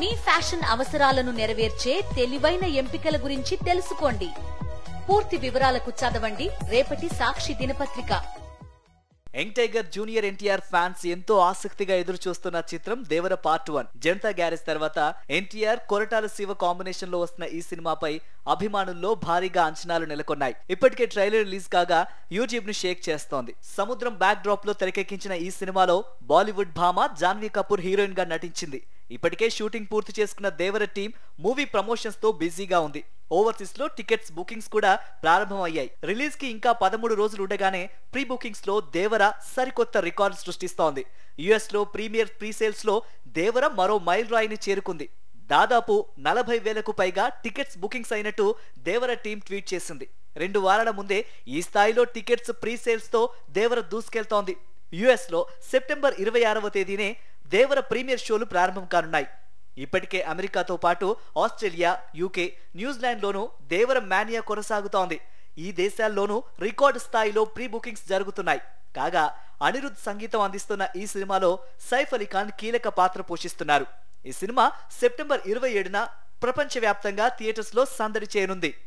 మీ fashion అవసరాలను నెరవేర్చే తెలివైన ఎంపికల గురించి తెలుసుకోండి. పూర్తి వివరాలకు చదవండి రేపటి సాక్షి దినపత్రిక. Young tiger junior NTR fans ఎంతో ఆసక్తిగా ఎదురు చూస్తున్న చిత్రం దేవర పార్ట్ 1. జనతా గ్యారేజ్ తర్వాత ఎన్టీఆర్ కొరటాల శివ కాంబినేషన్ లో వస్తున్న ఈ సినిమాపై అభిమానుల్లో భారీగా అంచనాలు నెలకొన్నాయి. ఇప్పటికే ట్రైలర్ రిలీజ్ కాగా యూట్యూబ్ ని షేక్ చేస్తోంది. సముద్రం బ్యాక్ డ్రాప్ లో తెరకెక్కించిన ఈ సినిమాలో బాలీవుడ్ భామ జాన్వీ కపూర్ హీరోయిన్ గా నటించింది. ఇప్పటికే షూటింగ్ పూర్తి చేసుకున్న దేవర టీం మూవీ ప్రమోషన్స్ తో బిజీగా ఉంది. ఓవర్సీస్ లో టికెట్స్ బుకింగ్స్ కూడా ప్రారంభమయ్యాయి. రిలీజ్ కి ఇంకా 13 రోజులు ఉండగానే ప్రీ బుకింగ్స్ లో దేవర సరికొత్త రికార్డు సృష్టిస్తోంది. యుఎస్ లో ప్రీమియర్ ప్రీసేల్స్ లో దేవర మరో మైల్ రాయిని చేరుకుంది. దాదాపు 40,000కు పైగా టికెట్స్ బుకింగ్స్ అయినట్టు దేవర టీం ట్వీట్ చేసింది. 2 వారాల ముందే ఈ స్థాయిలో టికెట్స్ ప్రీసేల్స్ తో దేవర దూసుకెళ్తోంది. యుఎస్ లో సెప్టెంబర్ 26వ తేదీనే దేవర ప్రీమియర్ షోలు ప్రారంభం కానున్నాయి. ఇప్పటికే అమెరికాతో పాటు ఆస్ట్రేలియా, యూకే, న్యూజిలాండ్ లోనూ దేవర మానియా కొనసాగుతోంది. ఈ దేశాల్లోనూ రికార్డు స్థాయిలో ప్రీ బుకింగ్స్ జరుగుతున్నాయి. కాగా అనిరుద్ సంగీతం అందిస్తున్న ఈ సినిమాలో సైఫ్ అలీ ఖాన్ కీలక పాత్ర పోషిస్తున్నారు. ఈ సినిమా సెప్టెంబర్ 27న ప్రపంచవ్యాప్తంగా థియేటర్స్ లో సందడి చేయనుంది.